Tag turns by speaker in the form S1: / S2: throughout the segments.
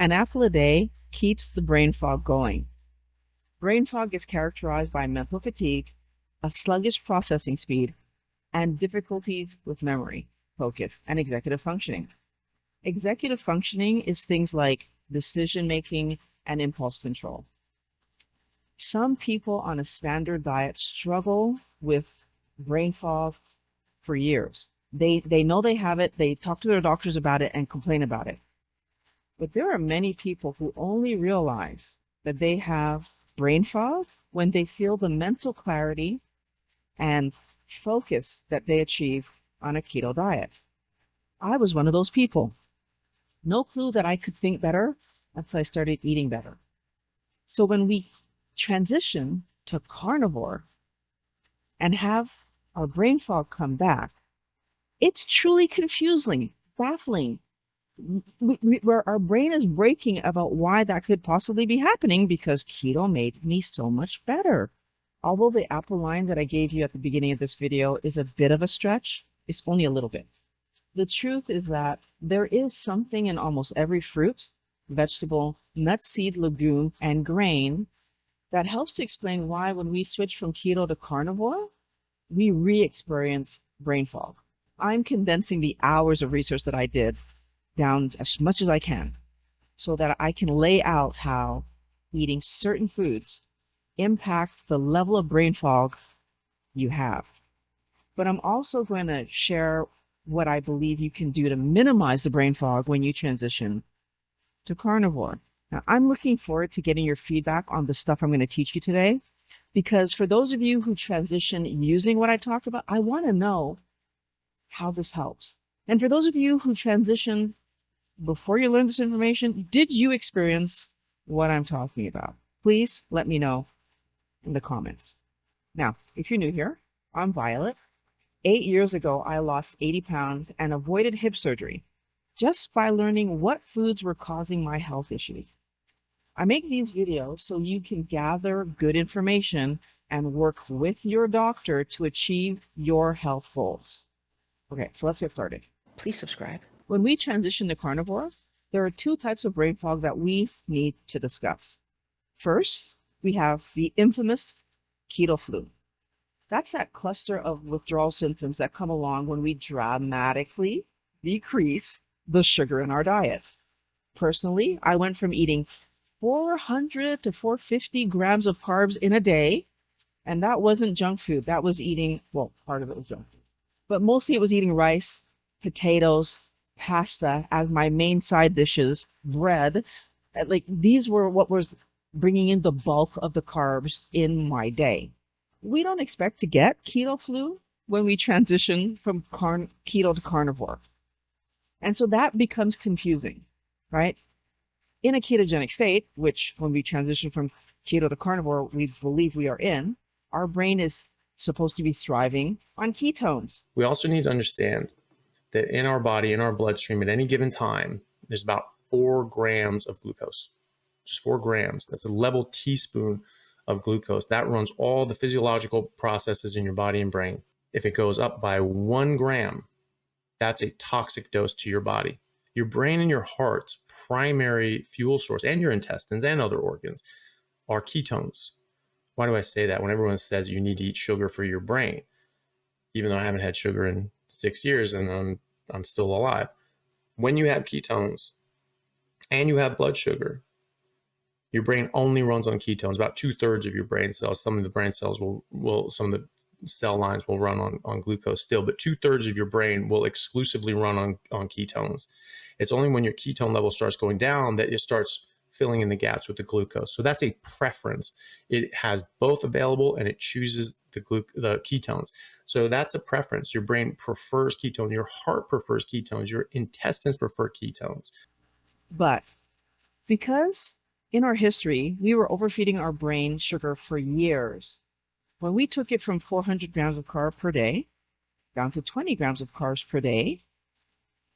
S1: An apple a day keeps the brain fog going. Brain fog is characterized by mental fatigue, a sluggish processing speed, and difficulties with memory, focus, and executive functioning. Executive functioning is things like decision making and impulse control. Some people on a standard diet struggle with brain fog for years. They know they have it, they talk to their doctors about it and complain about it. But there are many people who only realize that they have brain fog when they feel the mental clarity and focus that they achieve on a keto diet. I was one of those people. No clue that I could think better until I started eating better. So when we transition to carnivore and have our brain fog come back, it's truly confusing, baffling, where our brain is breaking about why that could possibly be happening because keto made me so much better. Although the apple line that I gave you at the beginning of this video is a bit of a stretch, it's only a little bit. The truth is that there is something in almost every fruit, vegetable, nut, seed, legume, and grain that helps to explain why when we switch from keto to carnivore, we re-experience brain fog. I'm condensing the hours of research that I did down as much as I can so that I can lay out how eating certain foods impact the level of brain fog you have. But I'm also going to share what I believe you can do to minimize the brain fog when you transition to carnivore. Now, I'm looking forward to getting your feedback on the stuff I'm going to teach you today, because for those of you who transition using what I talked about, I want to know how this helps. And for those of you who transition before you learn this information, did you experience what I'm talking about? Please let me know in the comments. Now, if you're new here, I'm Violet. 8 years ago, I lost 80 pounds and avoided hip surgery just by learning what foods were causing my health issues. I make these videos so you can gather good information and work with your doctor to achieve your health goals. Okay, so let's get started.
S2: Please subscribe.
S1: When we transition to carnivore, there are two types of brain fog that we need to discuss. First, we have the infamous keto flu. That's that cluster of withdrawal symptoms that come along when we dramatically decrease the sugar in our diet. Personally, I went from eating 400 to 450 grams of carbs in a day, and that wasn't junk food. That was eating, well, part of it was junk food, but mostly it was eating rice, potatoes, pasta as my main side dishes, bread. Like these were what was bringing in the bulk of the carbs in my day. We don't expect to get keto flu when we transition from keto to carnivore. And so that becomes confusing, right? In a ketogenic state, which when we transition from keto to carnivore, we believe we are in, our brain is supposed to be thriving on ketones.
S3: We also need to understand that in our body, in our bloodstream at any given time, there's about 4 grams of glucose, just 4 grams. That's a level teaspoon of glucose. That runs all the physiological processes in your body and brain. If it goes up by 1 gram, that's a toxic dose to your body. Your brain and your heart's primary fuel source, and your intestines and other organs, are ketones. Why do I say that? When everyone says you need to eat sugar for your brain, even though I haven't had sugar in 6 years and I'm still alive. When you have ketones and you have blood sugar, your brain only runs on ketones. About 2/3 of your brain cells, some of the brain cells some of the cell lines will run on glucose still, but 2/3 of your brain will exclusively run on ketones. It's only when your ketone level starts going down that it starts filling in the gaps with the glucose. So that's a preference. It has both available and it chooses the ketones. So that's a preference. Your brain prefers ketones. Your heart prefers ketones. Your intestines prefer ketones.
S1: But because in our history, we were overfeeding our brain sugar for years, when we took it from 400 grams of carb per day down to 20 grams of carbs per day,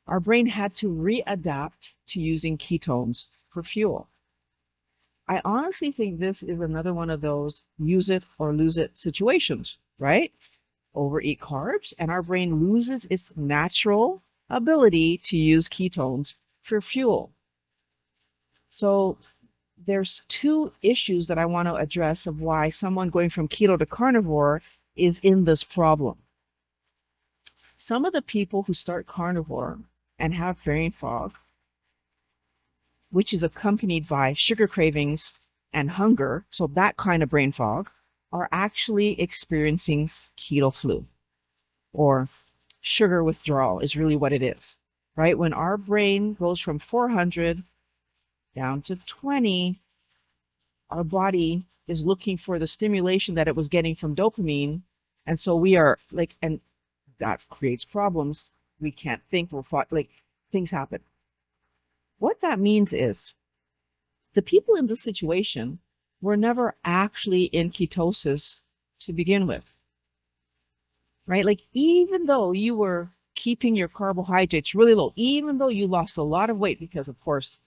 S1: our brain had to readapt to using ketones for fuel. I honestly think this is another one of those use it or lose it situations, right? Overeat carbs and our brain loses its natural ability to use ketones for fuel. So there's two issues that I want to address of why someone going from keto to carnivore is in this problem. Some of the people who start carnivore and have brain fog, which is accompanied by sugar cravings and hunger, so that kind of brain fog, are actually experiencing keto flu, or sugar withdrawal is really what it is, right? When our brain goes from 400 down to 20, our body is looking for the stimulation that it was getting from dopamine. And so we are like, and that creates problems. We can't think, like things happen. What that means is the people in this situation were never actually in ketosis to begin with, right? Like, even though you were keeping your carbohydrates really low, even though you lost a lot of weight, because of course,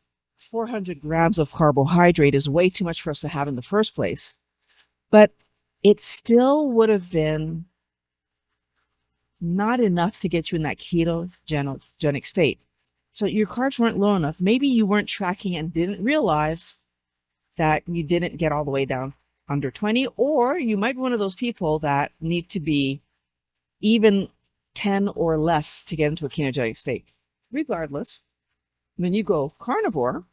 S1: 400 grams of carbohydrate is way too much for us to have in the first place, but it still would have been not enough to get you in that ketogenic state. So your carbs weren't low enough. Maybe you weren't tracking and didn't realize that you didn't get all the way down under 20, or you might be one of those people that need to be even 10 or less to get into a ketogenic state. Regardless, when you go carnivore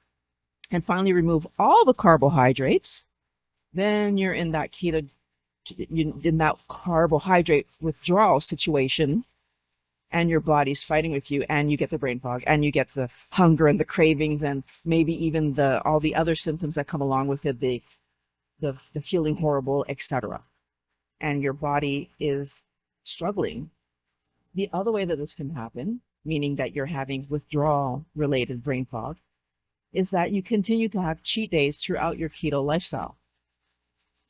S1: and finally remove all the carbohydrates, then you're in that carbohydrate withdrawal situation, and your body's fighting with you, and you get the brain fog, and you get the hunger and the cravings, and maybe even all the other symptoms that come along with it, the feeling horrible, etc. And your body is struggling. The other way that this can happen, meaning that you're having withdrawal-related brain fog, is that you continue to have cheat days throughout your keto lifestyle.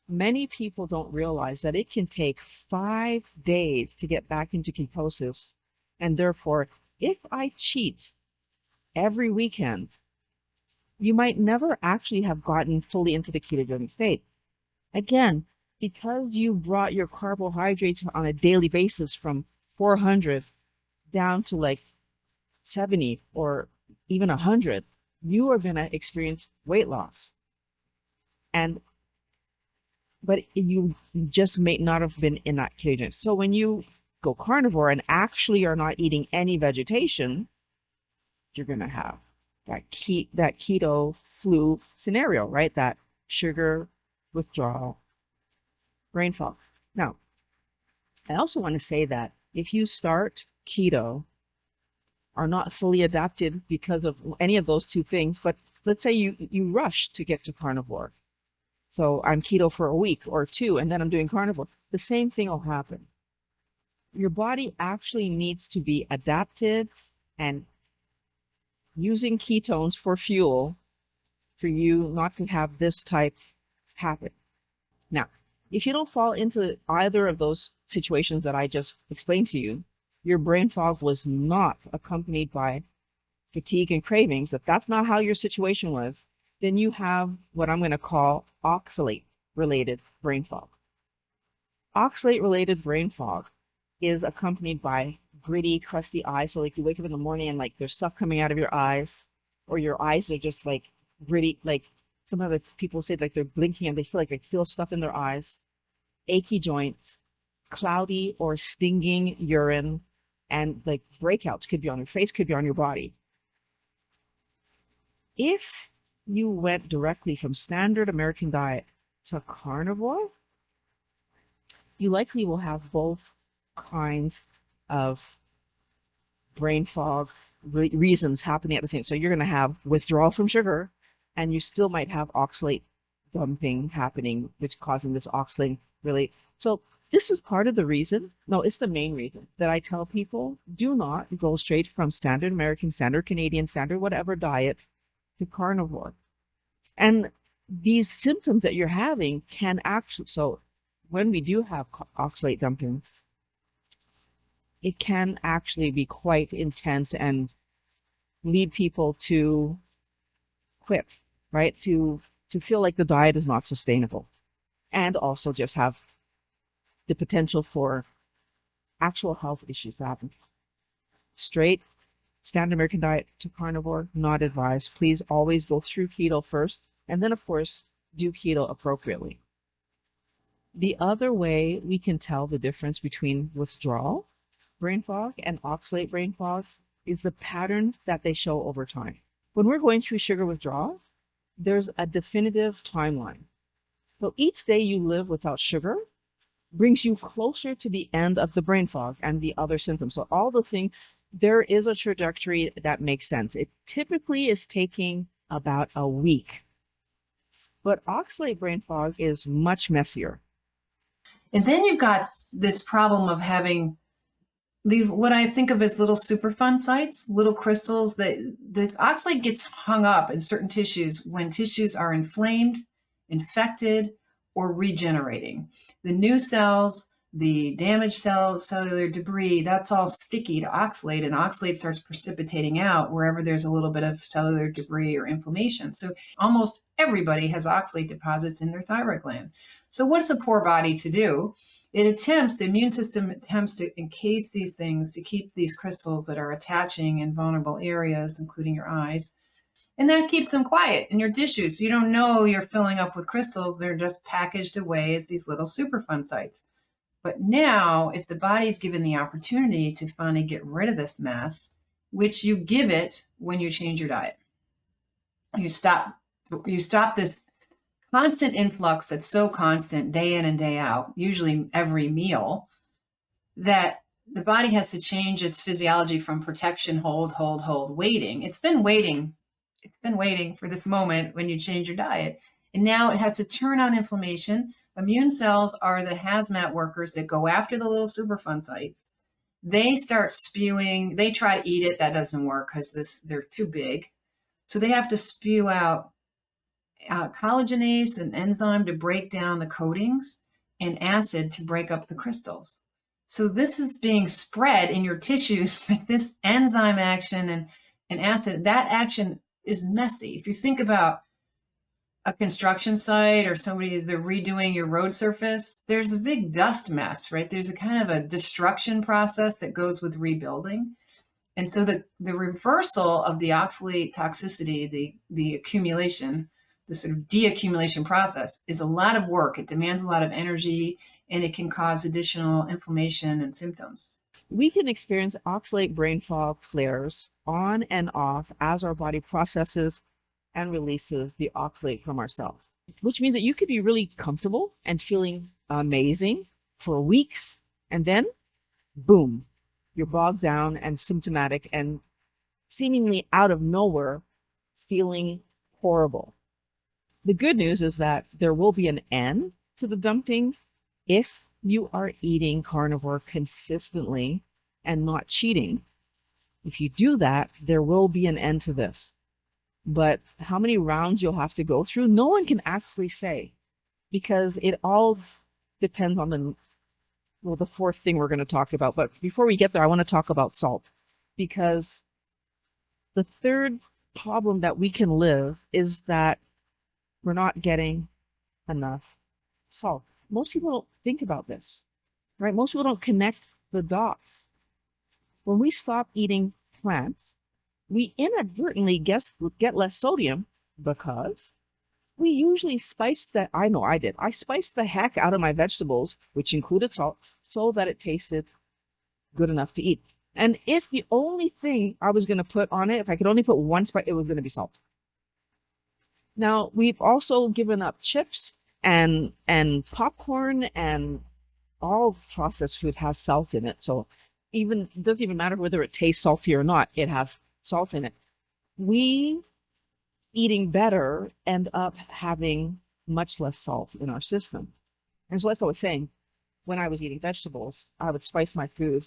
S1: Many people don't realize that it can take 5 days to get back into ketosis, and therefore, if I cheat every weekend, you might never actually have gotten fully into the ketogenic state. Again, because you brought your carbohydrates on a daily basis from 400 down to like 70 or even 100, you are going to experience weight loss. But you just may not have been in that ketogenic. So when you go carnivore and actually are not eating any vegetation, you're going to have that keto flu scenario, right? That sugar withdrawal, brain fog. Now, I also want to say that if you start keto, are not fully adapted because of any of those two things, but let's say you rush to get to carnivore. So I'm keto for a week or two, and then I'm doing carnivore. The same thing will happen. Your body actually needs to be adapted and using ketones for fuel for you not to have this type happen. Now, if you don't fall into either of those situations that I just explained to you, your brain fog was not accompanied by fatigue and cravings, if that's not how your situation was, then you have what I'm going to call oxalate-related brain fog. Oxalate-related brain fog is accompanied by gritty, crusty eyes. So like you wake up in the morning and like there's stuff coming out of your eyes, or your eyes are just like gritty, like sometimes people say like they're blinking and they feel like they feel stuff in their eyes, achy joints, cloudy or stinging urine, and like breakouts could be on your face, could be on your body. If you went directly from standard American diet to carnivore, you likely will have both kinds of brain fog reasons happening at the same time. So you're going to have withdrawal from sugar, and you still might have oxalate dumping happening, which causing this oxalate really. So this is part of the reason, no, it's the main reason that I tell people do not go straight from standard American, standard Canadian, standard whatever diet to carnivore. And these symptoms that you're having can actually, so when we do have oxalate dumping, it can actually be quite intense and lead people to quit, right? To feel like the diet is not sustainable, and also just have the potential for actual health issues to happen. Straight Standard American diet to carnivore, not advised. Please always go through keto first, and then, of course, do keto appropriately. The other way we can tell the difference between withdrawal brain fog and oxalate brain fog is the pattern that they show over time. When we're going through sugar withdrawal, there's a definitive timeline. So each day you live without sugar brings you closer to the end of the brain fog and the other symptoms. So all the things, there is a trajectory that makes sense. It typically is taking about a week. But oxalate brain fog is much messier.
S2: And then you've got this problem of having these, what I think of as little Superfund sites, little crystals that the oxalate gets hung up in certain tissues when tissues are inflamed, infected, or regenerating. The new cells, the damaged cells, cellular debris, that's all sticky to oxalate, and oxalate starts precipitating out wherever there's a little bit of cellular debris or inflammation. So almost everybody has oxalate deposits in their thyroid gland. So what's the poor body to do? The immune system attempts to encase these things to keep these crystals that are attaching in vulnerable areas, including your eyes. And that keeps them quiet in your tissues. So you don't know you're filling up with crystals. They're just packaged away as these little Superfund sites. But now, if the body's given the opportunity to finally get rid of this mess, which you give it when you change your diet, you stop this constant influx that's so constant day in and day out, usually every meal, that the body has to change its physiology from protection, hold, waiting. It's been waiting for this moment when you change your diet. And now it has to turn on inflammation. Immune cells are the hazmat workers that go after the little Superfund sites. They start spewing, they try to eat it. That doesn't work because they're too big. So they have to spew out collagenase, an enzyme to break down the coatings, and acid to break up the crystals. So this is being spread in your tissues, like this enzyme action and acid. That action is messy. If you think about a construction site or somebody, they're redoing your road surface, there's a big dust mess, right? There's a kind of a destruction process that goes with rebuilding. And so the reversal of the oxalate toxicity, the accumulation, the sort of deaccumulation process is a lot of work. It demands a lot of energy, and it can cause additional inflammation and symptoms.
S1: We can experience oxalate brain fog flares on and off as our body processes and releases the oxalate from our cells, which means that you could be really comfortable and feeling amazing for weeks, and then boom, you're bogged down and symptomatic and seemingly out of nowhere feeling horrible. The good news is that there will be an end to the dumping if you are eating carnivore consistently and not cheating. If you do that, there will be an end to this. But how many rounds you'll have to go through, no one can actually say, because it all depends on the fourth thing we're going to talk about. But before we get there, I want to talk about salt, because the third problem that we can live is that we're not getting enough salt. Most people don't think about this, right? Most people don't connect the dots. When we stop eating plants, we inadvertently get less sodium because we usually spiced that. I know I did. I spiced the heck out of my vegetables, which included salt, so that it tasted good enough to eat. And if the only thing I was going to put on it, if I could only put one spice, it was going to be salt. Now, we've also given up chips and popcorn, and all processed food has salt in it. So it doesn't even matter whether it tastes salty or not, it has salt in it. We, eating better, end up having much less salt in our system. And so, like I was saying, when I was eating vegetables, I would spice my food,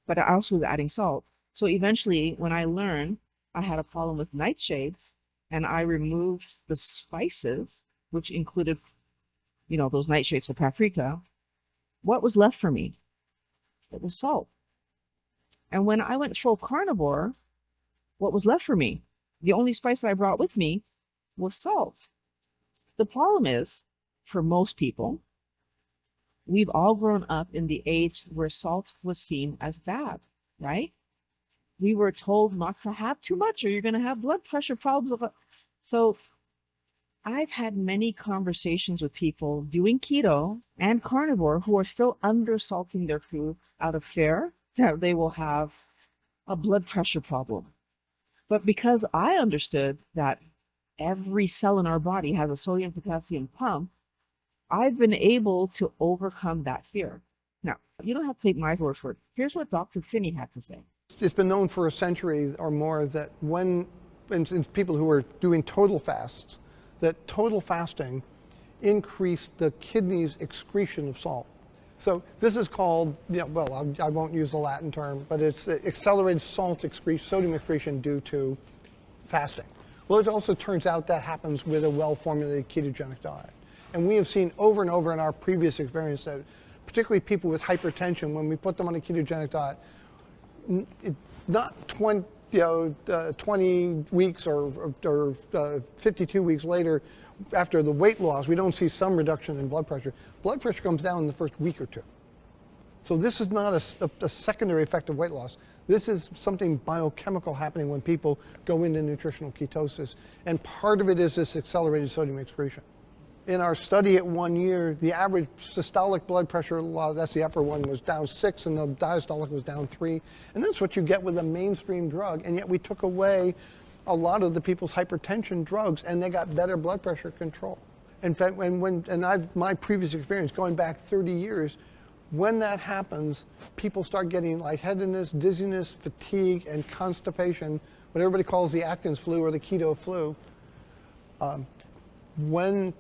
S1: but I also was adding salt. So eventually, when I learned I had a problem with nightshades, and I removed the spices, which included, those nightshades for paprika, what was left for me? It was salt. And when I went full carnivore, what was left for me? The only spice that I brought with me was salt. The problem is, for most people, we've all grown up in the age where salt was seen as bad, right? we were told not to have too much or you're going to have blood pressure problems. So I've had many conversations with people doing keto and carnivore who are still undersalting their food out of fear that they will have a blood pressure problem. But because I understood that every cell in our body has a sodium potassium pump, I've been able to overcome that fear. Now, you don't have to take my word for it. Here's what Dr. Finney had to say.
S4: It's been known for a century or more that when people who are doing total fasts, that total fasting increased the kidney's excretion of salt. So this is called, well, I won't use the Latin term, but it's accelerated sodium excretion due to fasting. Well, it also turns out that happens with a well-formulated ketogenic diet. And we have seen over and over in our previous experience that particularly people with hypertension, when we put them on a ketogenic diet, not 20 weeks or 52 weeks later, after the weight loss, we don't see some reduction in blood pressure. Blood pressure comes down in the first week or two. So this is not a secondary effect of weight loss. This is something biochemical happening when people go into nutritional ketosis. And part of it is this accelerated sodium excretion. In our study at 1 year, the average systolic blood pressure, that's the upper one, was down 6, and the diastolic was down 3. And that's what you get with a mainstream drug. And yet we took away a lot of the people's hypertension drugs, and they got better blood pressure control. In fact, my previous experience, going back 30 years, when that happens, people start getting lightheadedness, dizziness, fatigue, and constipation, what everybody calls the Atkins flu or the keto flu, when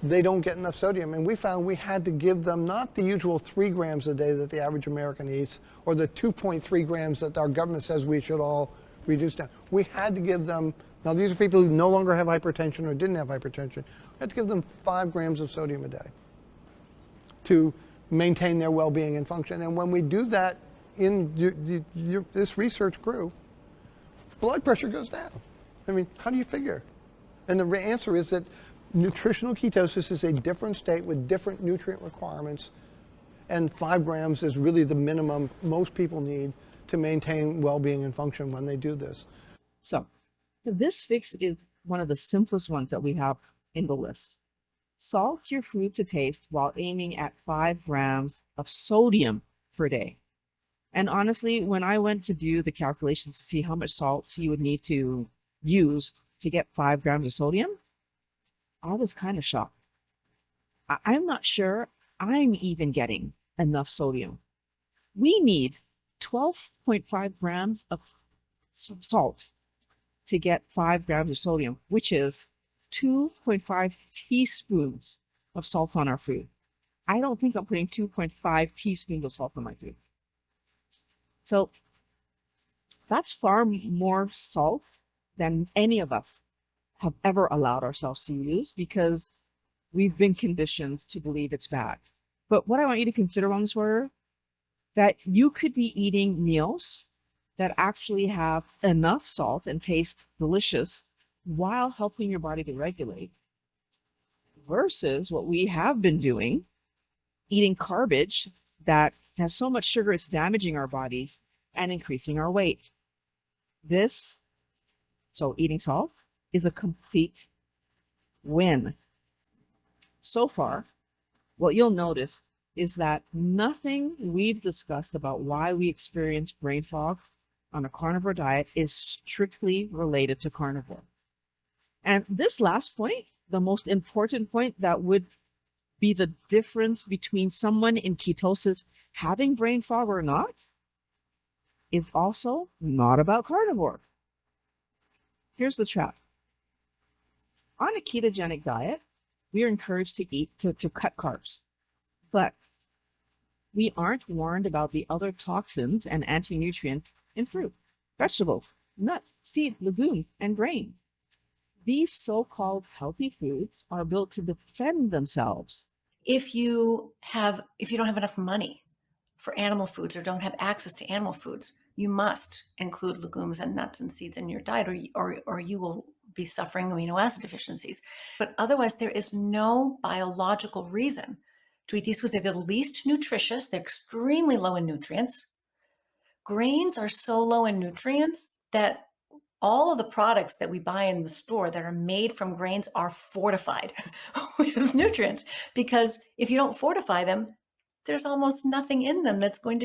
S4: they don't get enough sodium. And we found we had to give them not the usual 3 grams a day that the average American eats, or the 2.3 grams that our government says we should all reduce down. We had to give them, now these are people who no longer have hypertension or didn't have hypertension, we had to give them 5 grams of sodium a day to maintain their well-being and function. And when we do that, this research grew, blood pressure goes down. I mean, how do you figure? And the answer is that nutritional ketosis is a different state with different nutrient requirements, and 5 grams is really the minimum most people need to maintain well-being and function when they do this.
S1: So this fix is one of the simplest ones that we have in the list. Salt your food to taste while aiming at 5 grams of sodium per day. And honestly, when I went to do the calculations to see how much salt you would need to use to get 5 grams of sodium, I was kind of shocked. I'm not sure I'm even getting enough sodium. We need 12.5 grams of salt to get 5 grams of sodium, which is 2.5 teaspoons of salt on our food. I don't think I'm putting 2.5 teaspoons of salt on my food. So that's far more salt than any of us have ever allowed ourselves to use, because we've been conditioned to believe it's bad. But what I want you to consider on this were that you could be eating meals that actually have enough salt and taste delicious while helping your body to regulate, versus what we have been doing, eating garbage that has so much sugar it's damaging our bodies and increasing our weight. So eating salt is a complete win. So far, what you'll notice is that nothing we've discussed about why we experience brain fog on a carnivore diet is strictly related to carnivore. And this last point, the most important point that would be the difference between someone in ketosis having brain fog or not, is also not about carnivore. Here's the trap. On a ketogenic diet, we are encouraged to cut carbs, but we aren't warned about the other toxins and anti-nutrients in fruit, vegetables, nuts, seeds, legumes, and grain. These so-called healthy foods are built to defend themselves.
S5: If you don't have enough money for animal foods or don't have access to animal foods, you must include legumes and nuts and seeds in your diet, or you will be suffering amino acid deficiencies. But otherwise, there is no biological reason to eat these foods. They're the least nutritious. They're extremely low in nutrients. Grains are so low in nutrients that all of the products that we buy in the store that are made from grains are fortified with nutrients, because if you don't fortify them, there's almost nothing in them that's going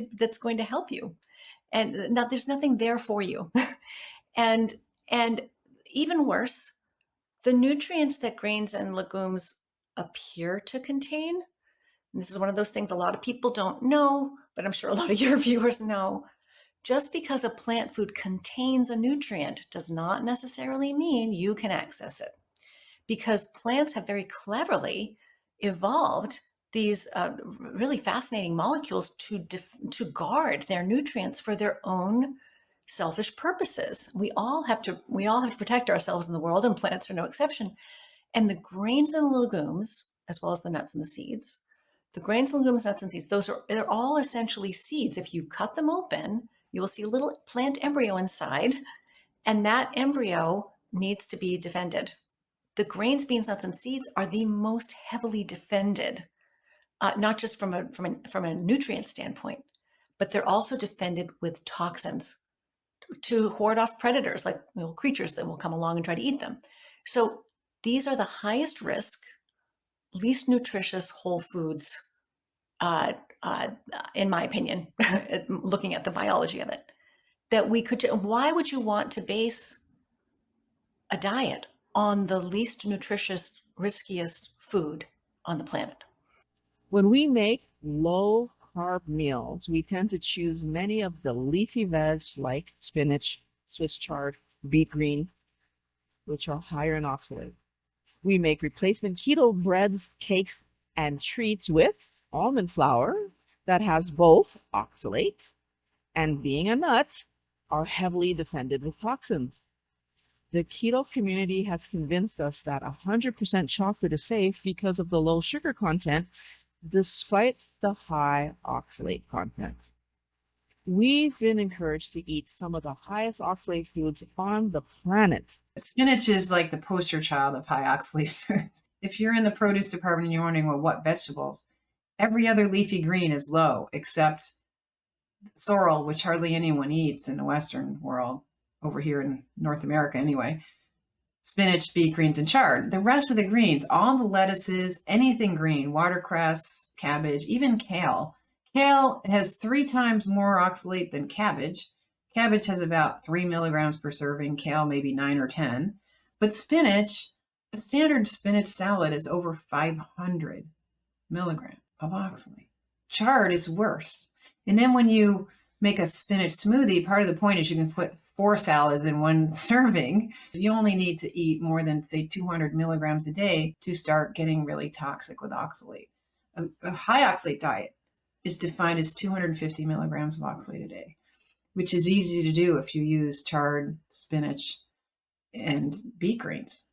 S5: to help you. And now there's nothing there for you. and and even worse, the nutrients that grains and legumes appear to contain, and this is one of those things a lot of people don't know, but I'm sure a lot of your viewers know. Just because a plant food contains a nutrient does not necessarily mean you can access it, because plants have very cleverly evolved these really fascinating molecules to guard their nutrients for their own selfish purposes. We all have to protect ourselves in the world, and plants are no exception. And the grains and legumes, as well as the nuts and the seeds, the grains, legumes, nuts, and seeds, they're all essentially seeds. If you cut them open, you will see a little plant embryo inside, and that embryo needs to be defended. The grains, beans, nuts, and seeds are the most heavily defended, not just from a nutrient standpoint, but they're also defended with toxins to ward off predators like little creatures that will come along and try to eat them. So these are the highest risk, least nutritious whole foods, in my opinion, looking at the biology of it, that we could. Why would you want to base a diet on the least nutritious, riskiest food on the planet?
S1: When we make low carb meals, we tend to choose many of the leafy veg like spinach, Swiss chard, beet green, which are higher in oxalates. We make replacement keto breads, cakes, and treats with almond flour that has both oxalate and, being a nut, are heavily defended with toxins. The keto community has convinced us that 100% chocolate is safe because of the low sugar content, despite the high oxalate content. We've been encouraged to eat some of the highest oxalate foods on the planet.
S2: Spinach is like the poster child of high oxalate foods. If you're in the produce department and you're wondering, well, what vegetables? Every other leafy green is low, except sorrel, which hardly anyone eats in the Western world, over here in North America anyway. Spinach, beet greens, and chard. The rest of the greens, all the lettuces, anything green, watercress, cabbage, even kale. Kale has 3 times more oxalate than cabbage. Cabbage has about 3 milligrams per serving, kale maybe 9 or 10. But spinach, a standard spinach salad is over 500 milligrams of oxalate. Chard is worse. And then when you make a spinach smoothie, part of the point is you can put 4 salads in one serving. You only need to eat more than, say, 200 milligrams a day to start getting really toxic with oxalate. A high oxalate diet is defined as 250 milligrams of oxalate a day, which is easy to do if you use chard, spinach, and beet greens.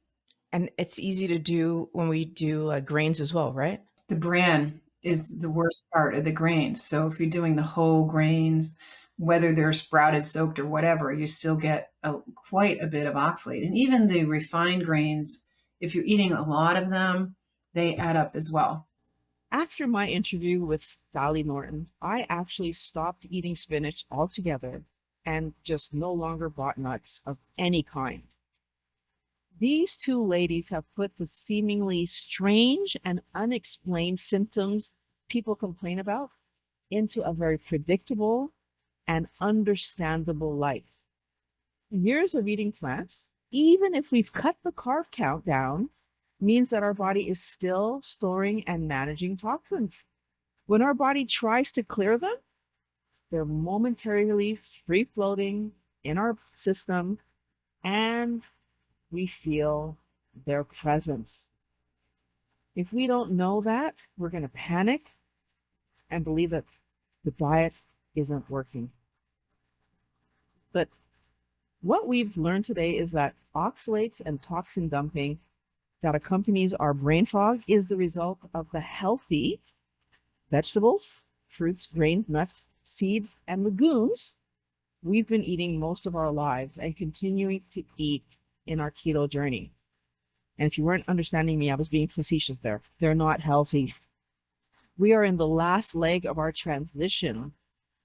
S6: And it's easy to do when we do grains as well, right?
S2: The bran is the worst part of the grains. So if you're doing the whole grains, whether they're sprouted, soaked, or whatever, you still get quite a bit of oxalate. And even the refined grains, if you're eating a lot of them, they add up as well.
S1: After my interview with Sally Norton, I actually stopped eating spinach altogether and just no longer bought nuts of any kind. These 2 ladies have put the seemingly strange and unexplained symptoms people complain about into a very predictable and understandable life. Years of eating plants, even if we've cut the carb count down, means that our body is still storing and managing toxins. When our body tries to clear them, they're momentarily free-floating in our system, and we feel their presence. If we don't know that, we're going to panic and believe that the diet isn't working. But what we've learned today is that oxalates and toxin dumping that accompanies our brain fog is the result of the healthy vegetables, fruits, grains, nuts, seeds, and legumes we've been eating most of our lives and continuing to eat in our keto journey. And if you weren't understanding me, I was being facetious there. They're not healthy. We are in the last leg of our transition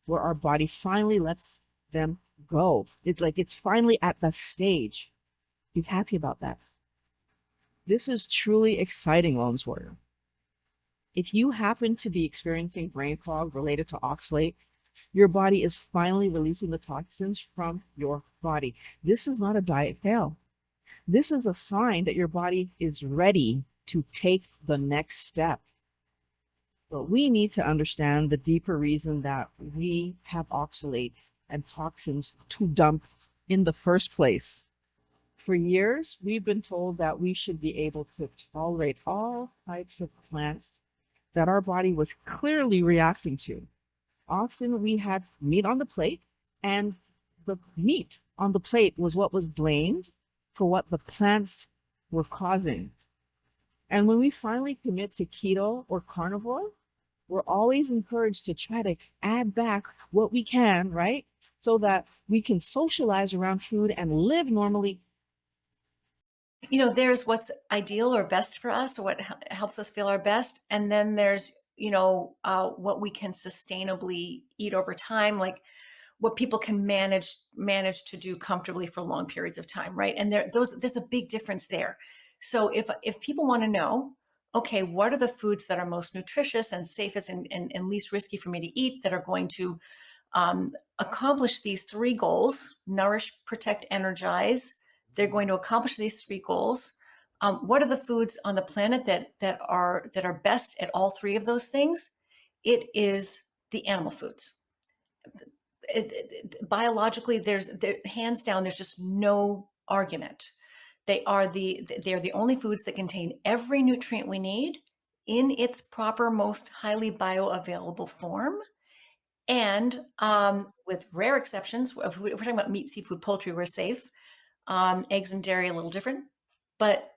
S1: where our body finally lets them go. It's finally at the stage. Be happy about that. This is truly exciting, Wellness Warrior. If you happen to be experiencing brain fog related to oxalate, your body is finally releasing the toxins from your body. This is not a diet fail. This is a sign that your body is ready to take the next step. But we need to understand the deeper reason that we have oxalates and toxins to dump in the first place. For years, we've been told that we should be able to tolerate all types of plants that our body was clearly reacting to. Often we had meat on the plate, and the meat on the plate was what was blamed for what the plants were causing. And when we finally commit to keto or carnivore, we're always encouraged to try to add back what we can, right? So that we can socialize around food and live normally.
S5: You know, there's what's ideal or best for us, or what helps us feel our best. And then there's, what we can sustainably eat over time, like what people can manage to do comfortably for long periods of time, right? And there's a big difference there. So if people want to know, okay, what are the foods that are most nutritious and safest and least risky for me to eat that are going to accomplish these three goals: nourish, protect, energize. They're going to accomplish these three goals. What are the foods on the planet that are best at all three of those things? It is the animal foods. Biologically, hands down, there's just no argument. They are the only foods that contain every nutrient we need in its proper, most highly bioavailable form. And with rare exceptions, if we're talking about meat, seafood, poultry, we're safe. Eggs and dairy, a little different, but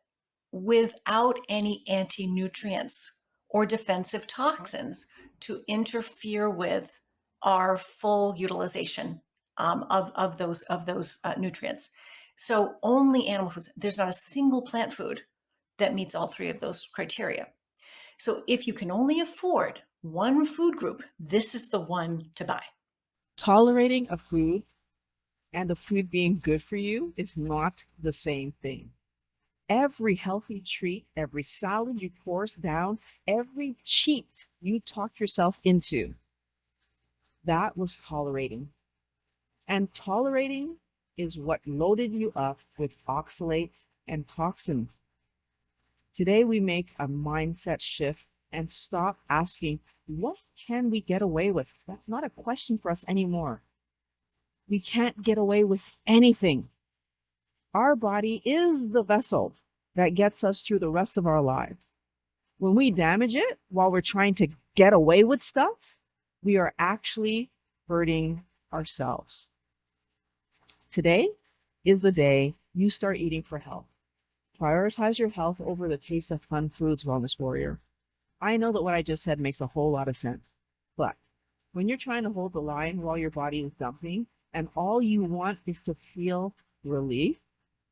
S5: without any anti-nutrients or defensive toxins to interfere with our full utilization of those nutrients. So only animal foods. There's not a single plant food that meets all three of those criteria. So if you can only afford one food group, this is the one to buy.
S1: Tolerating a food and the food being good for you is not the same thing. Every healthy treat, every salad you force down, every cheat you talk yourself into, that was tolerating. And tolerating is what loaded you up with oxalates and toxins. Today, we make a mindset shift and stop asking, what can we get away with? That's not a question for us anymore. We can't get away with anything. Our body is the vessel that gets us through the rest of our lives. When we damage it while we're trying to get away with stuff, we are actually hurting ourselves. Today is the day you start eating for health. Prioritize your health over the taste of fun foods, Wellness Warrior. I know that what I just said makes a whole lot of sense, but when you're trying to hold the line while your body is dumping and all you want is to feel relief,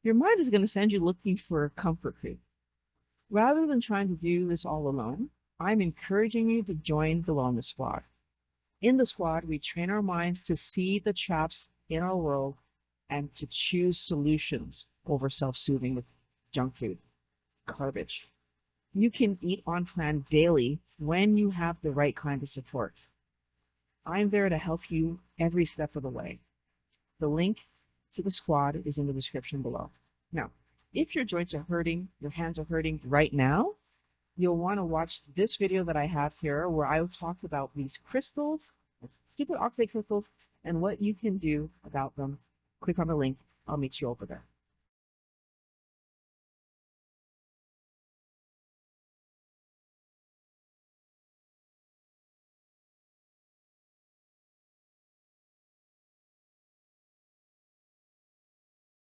S1: your mind is going to send you looking for comfort food. Rather than trying to do this all alone, I'm encouraging you to join the Wellness Squad. In the squad, we train our minds to see the traps in our world and to choose solutions over self-soothing with junk food, garbage. You can eat on plan daily when you have the right kind of support. I'm there to help you every step of the way. The link to the squad is in the description below. Now, if your joints are hurting, your hands are hurting right now, you'll want to watch this video that I have here where I talked about these crystals, stupid oxalate crystals, and what you can do about them. Click on the link. I'll meet you over there.